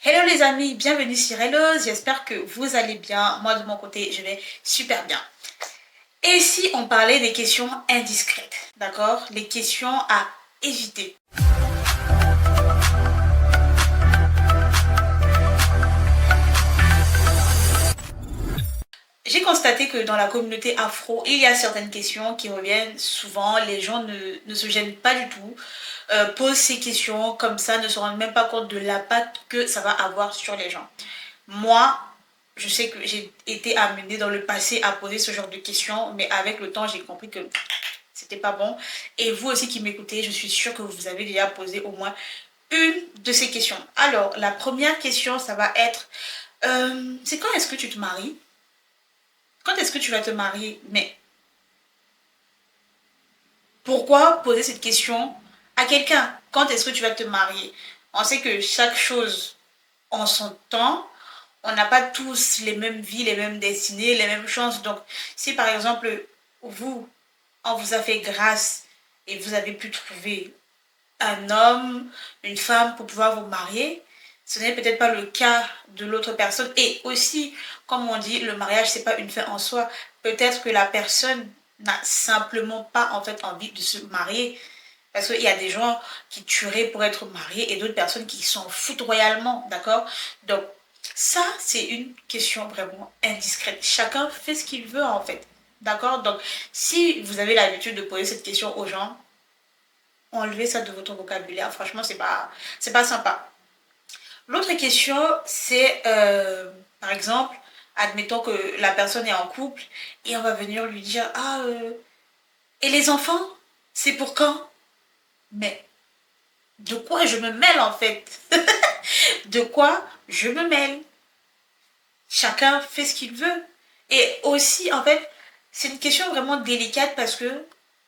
Hello les amis, bienvenue sur Hello, j'espère que vous allez bien. Moi de mon côté, je vais super bien. Et si on parlait des questions indiscrètes, d'accord? Les questions à éviter. J'ai constaté que dans la communauté afro, il y a certaines questions qui reviennent souvent. Les gens ne se gênent pas du tout, posent ces questions comme ça, ne se rendent même pas compte de l'impact que ça va avoir sur les gens. Moi, je sais que j'ai été amenée dans le passé à poser ce genre de questions, mais avec le temps, j'ai compris que c'était pas bon. Et vous aussi qui m'écoutez, je suis sûre que vous avez déjà posé au moins une de ces questions. Alors, la première question, ça va être, c'est quand est-ce que tu te maries? Quand est-ce que tu vas te marier? Mais pourquoi poser cette question à quelqu'un? Quand est-ce que tu vas te marier? On sait que chaque chose en son temps, on n'a pas tous les mêmes vies, les mêmes destinées, les mêmes chances. Donc, si par exemple, vous, on vous a fait grâce et vous avez pu trouver un homme, une femme pour pouvoir vous marier, ce n'est peut-être pas le cas de l'autre personne. Et aussi, comme on dit, le mariage, c'est pas une fin en soi. Peut-être que la personne n'a simplement pas en fait envie de se marier. Parce qu'il y a des gens qui tueraient pour être mariés et d'autres personnes qui s'en foutent royalement, d'accord? Donc, ça, c'est une question vraiment indiscrète. Chacun fait ce qu'il veut, en fait. D'accord? Donc, si vous avez l'habitude de poser cette question aux gens, enlevez ça de votre vocabulaire. Franchement, c'est pas sympa. L'autre question, c'est, par exemple, admettons que la personne est en couple et on va venir lui dire, ah, et les enfants, c'est pour quand? Mais de quoi je me mêle en fait? De quoi je me mêle? Chacun fait ce qu'il veut. Et aussi, en fait, c'est une question vraiment délicate parce que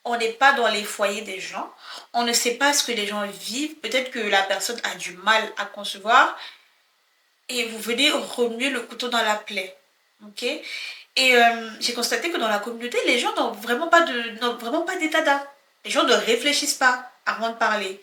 on n'est pas dans les foyers des gens. On ne sait pas ce que les gens vivent. Peut-être que la personne a du mal à concevoir et vous venez remuer le couteau dans la plaie. Ok? Et j'ai constaté que dans la communauté, les gens n'ont vraiment pas d'état d'âme. Les gens ne réfléchissent pas avant de parler.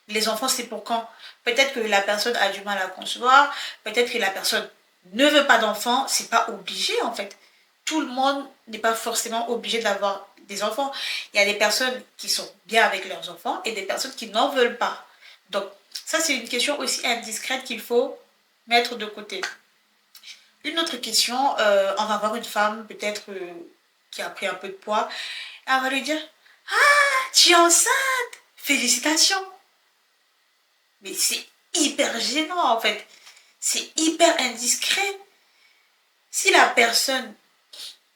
Les enfants, c'est pour quand? Peut-être que la personne a du mal à concevoir, peut-être que la personne ne veut pas d'enfants, c'est pas obligé en fait. Tout le monde n'est pas forcément obligé d'avoir des enfants. Il y a des personnes qui sont bien avec leurs enfants et des personnes qui n'en veulent pas. Donc, ça, c'est une question aussi indiscrète qu'il faut mettre de côté. Une autre question, on va voir une femme peut-être qui a pris un peu de poids, et on va lui dire, ah, tu es enceinte, félicitations. Mais c'est hyper gênant en fait, c'est hyper indiscret. Si la personne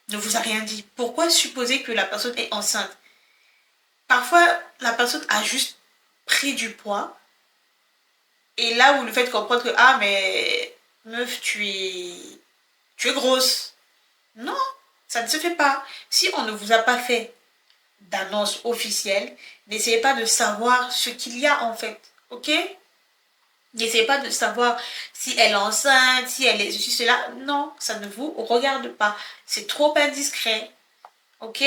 ne vous a rien dit, pourquoi supposer que la personne est enceinte? Parfois, la personne a juste pris du poids, et là vous lui faites comprendre que, ah mais meuf, tu es grosse. Non, ça ne se fait pas. Si on ne vous a pas fait d'annonce officielle, n'essayez pas de savoir ce qu'il y a en fait. Ok? N'essayez pas de savoir si elle est enceinte, si elle est ceci, cela. Non, ça ne vous regarde pas. C'est trop indiscret. Ok?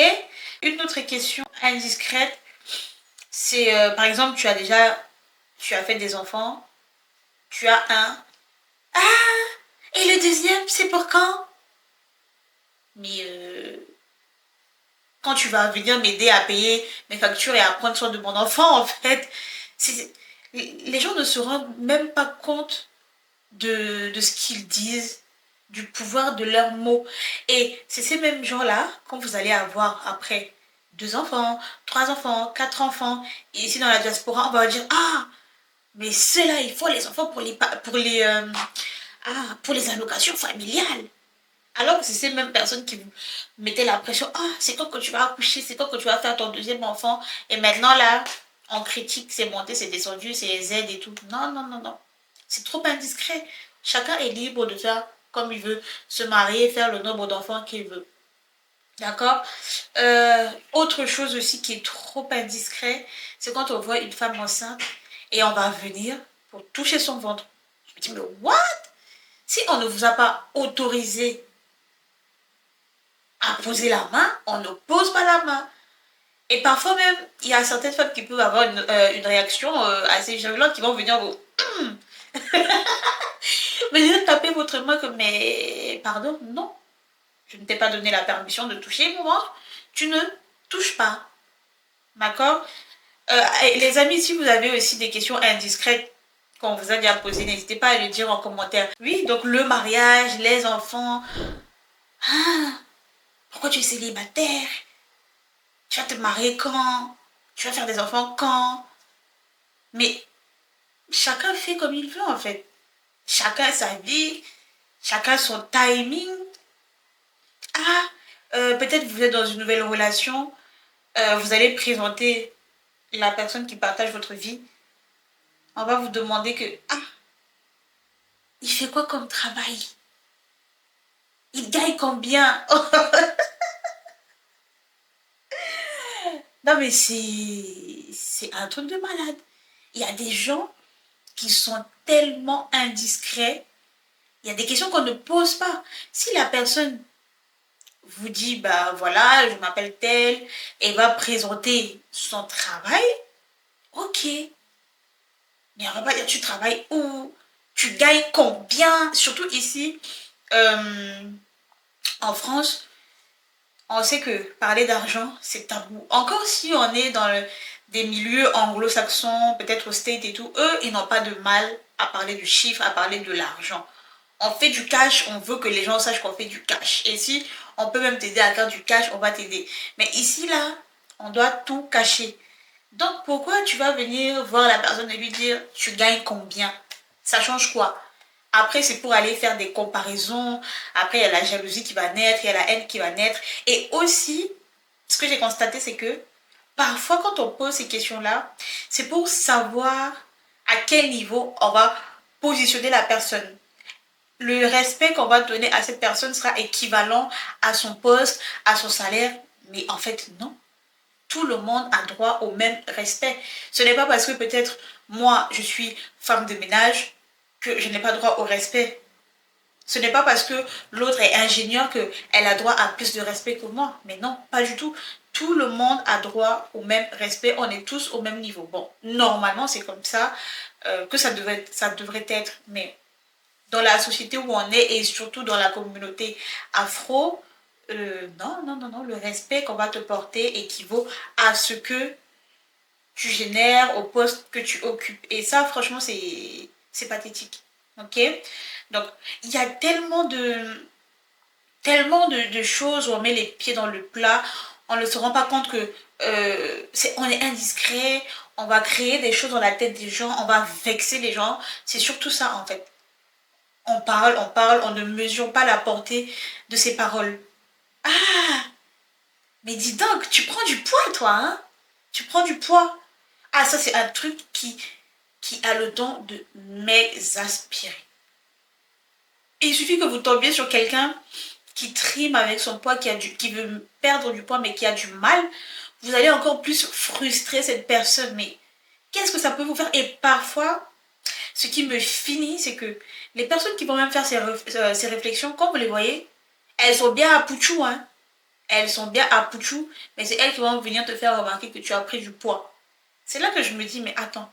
Une autre question indiscrète, c'est par exemple, tu as fait des enfants, tu as un. Ah! Et le deuxième, c'est pour quand? Mais quand tu vas venir m'aider à payer mes factures et à prendre soin de mon enfant, en fait, les gens ne se rendent même pas compte de ce qu'ils disent, du pouvoir de leurs mots. Et c'est ces mêmes gens-là, quand vous allez avoir après 2 enfants, 3 enfants, 4 enfants, et ici dans la diaspora, on va dire, ah, mais ceux-là, il faut les enfants pour les allocations familiales. Alors que c'est ces mêmes personnes qui vous mettaient la pression. Ah, c'est quand que tu vas accoucher, c'est quand que tu vas faire ton deuxième enfant. Et maintenant, là, on critique, c'est monté, c'est descendu, c'est les aides et tout. Non, non, non, non. C'est trop indiscret. Chacun est libre de faire comme il veut, se marier, faire le nombre d'enfants qu'il veut. D'accord? Autre chose aussi qui est trop indiscret, c'est quand on voit une femme enceinte et on va venir pour toucher son ventre. Je me dis, mais what? Si on ne vous a pas autorisé à poser la main, on ne pose pas la main. Et parfois même, il y a certaines femmes qui peuvent avoir une réaction assez virulente qui vont venir vous... venir taper votre main comme, mais pardon, non. Je ne t'ai pas donné la permission de toucher mon ventre. Tu ne touches pas. D'accord. Les amis, si vous avez aussi des questions indiscrètes qu'on vous a déjà posées, n'hésitez pas à le dire en commentaire. Oui, donc le mariage, les enfants. Ah, pourquoi tu es célibataire? Tu vas te marier quand? Tu vas faire des enfants quand? Mais chacun fait comme il veut en fait. Chacun sa vie, chacun son timing. Ah, peut-être vous êtes dans une nouvelle relation, vous allez présenter la personne qui partage votre vie. On va vous demander que, ah, il fait quoi comme travail? Il gagne combien? Non mais c'est un truc de malade. Il y a des gens qui sont tellement indiscrets. Il y a des questions qu'on ne pose pas. Si la personne vous dit, bah voilà, je m'appelle tel, et va présenter son travail, ok. Mais on va pas dire tu travailles où, tu gagnes combien. Surtout ici, en France, on sait que parler d'argent, c'est tabou. Encore si on est dans des milieux anglo-saxons, peut-être au State et tout, eux, ils n'ont pas de mal à parler du chiffre, à parler de l'argent. On fait du cash, on veut que les gens sachent qu'on fait du cash. Et si on peut même t'aider à faire du cash, on va t'aider. Mais ici, là, on doit tout cacher. Donc, pourquoi tu vas venir voir la personne et lui dire, tu gagnes combien? Ça change quoi? Après, c'est pour aller faire des comparaisons. Après, il y a la jalousie qui va naître, il y a la haine qui va naître. Et aussi, ce que j'ai constaté, c'est que parfois, quand on pose ces questions-là, c'est pour savoir à quel niveau on va positionner la personne. Le respect qu'on va donner à cette personne sera équivalent à son poste, à son salaire. Mais en fait, non. Tout le monde a droit au même respect. Ce n'est pas parce que peut-être moi, je suis femme de ménage que je n'ai pas droit au respect. Ce n'est pas parce que l'autre est ingénieur qu'elle a droit à plus de respect que moi. Mais non, pas du tout. Tout le monde a droit au même respect. On est tous au même niveau. Bon, normalement, c'est comme ça que ça devrait être. Mais dans la société où on est et surtout dans la communauté afro, non, non, non, non. Le respect qu'on va te porter équivaut à ce que tu génères au poste que tu occupes. Et ça, franchement, c'est pathétique. Ok? Donc, il y a tellement de choses où on met les pieds dans le plat, on ne se rend pas compte que on est indiscret, on va créer des choses dans la tête des gens, on va vexer les gens. C'est surtout ça, en fait. On parle, on ne mesure pas la portée de ces paroles. Ah, mais dis donc, tu prends du poids, toi, hein? Tu prends du poids. Ah, ça, c'est un truc qui a le don de m'exaspérer. Il suffit que vous tombiez sur quelqu'un qui trime avec son poids, qui veut perdre du poids, mais qui a du mal. Vous allez encore plus frustrer cette personne. Mais qu'est-ce que ça peut vous faire? Et parfois, ce qui me finit, c'est que les personnes qui vont même faire ces réflexions, quand vous les voyez, elles sont bien à Pouchou, hein. Elles sont bien à Pouchou, mais c'est elles qui vont venir te faire remarquer que tu as pris du poids. C'est là que je me dis, mais attends,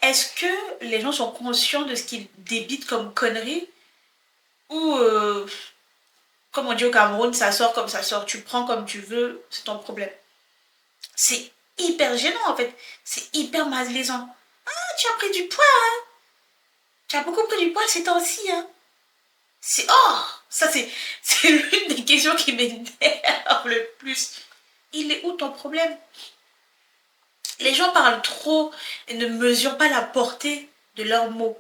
est-ce que les gens sont conscients de ce qu'ils débitent comme conneries? Ou, comme on dit au Cameroun, ça sort comme ça sort, tu prends comme tu veux, c'est ton problème. C'est hyper gênant en fait, c'est hyper malaisant. Ah, tu as pris du poids, hein? Tu as beaucoup pris du poids ces temps-ci, hein? C'est... Oh, ça c'est l'une des questions qui m'énerve le plus. Il est où ton problème? Les gens parlent trop et ne mesurent pas la portée de leurs mots.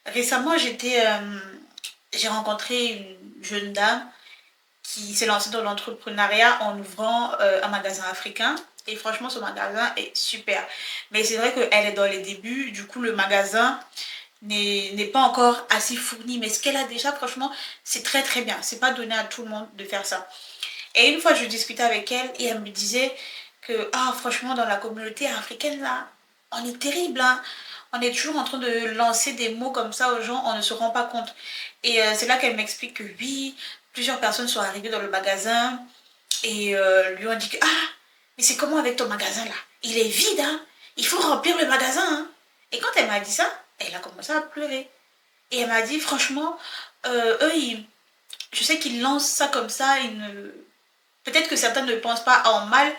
Récemment, j'ai rencontré une jeune dame qui s'est lancée dans l'entrepreneuriat en ouvrant un magasin africain. Et franchement, ce magasin est super. Mais c'est vrai qu'elle est dans les débuts. Du coup, le magasin n'est pas encore assez fourni. Mais ce qu'elle a déjà, franchement, c'est très très bien. C'est pas donné à tout le monde de faire ça. Et une fois, je discutais avec elle et elle me disait que, ah, franchement, dans la communauté africaine, là, on est terrible, hein. On est toujours en train de lancer des mots comme ça aux gens, on ne se rend pas compte. Et c'est là qu'elle m'explique que oui, plusieurs personnes sont arrivées dans le magasin et lui ont dit que, ah, mais c'est comment avec ton magasin là? Il est vide, hein? Il faut remplir le magasin, hein? Et quand elle m'a dit ça, elle a commencé à pleurer. Et elle m'a dit, franchement, eux, je sais qu'ils lancent ça comme ça, peut-être que certains ne pensent pas en mal,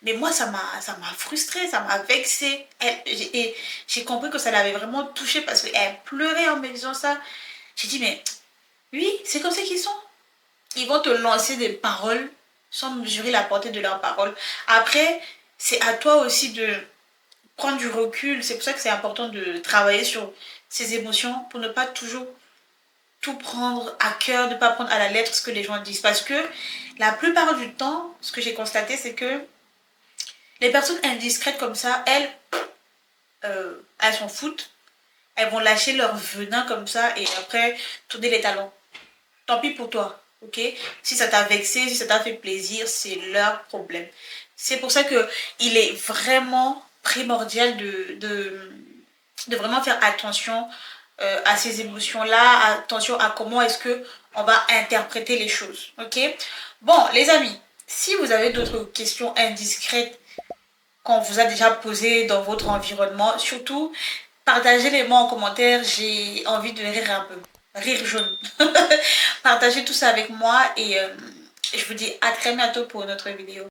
mais moi, ça m'a frustrée, ça m'a vexée. Et j'ai compris que ça l'avait vraiment touchée parce qu'elle pleurait en me disant ça. J'ai dit, mais oui, c'est comme ça qu'ils sont. Ils vont te lancer des paroles sans mesurer la portée de leurs paroles. Après, c'est à toi aussi de prendre du recul. C'est pour ça que c'est important de travailler sur ses émotions pour ne pas toujours tout prendre à cœur, ne pas prendre à la lettre ce que les gens disent. Parce que la plupart du temps, ce que j'ai constaté, c'est que les personnes indiscrètes comme ça, elles s'en foutent. Elles vont lâcher leur venin comme ça et après tourner les talons. Tant pis pour toi, ok? Si ça t'a vexé, si ça t'a fait plaisir, c'est leur problème. C'est pour ça que il est vraiment primordial de vraiment faire attention à ces émotions-là, attention à comment est-ce que on va interpréter les choses, ok? Bon, les amis, si vous avez d'autres questions indiscrètes qu'on vous a déjà posées dans votre environnement, surtout, partagez-les-moi en commentaire, j'ai envie de rire un peu. Rire jaune. Partagez tout ça avec moi et je vous dis à très bientôt pour une autre vidéo.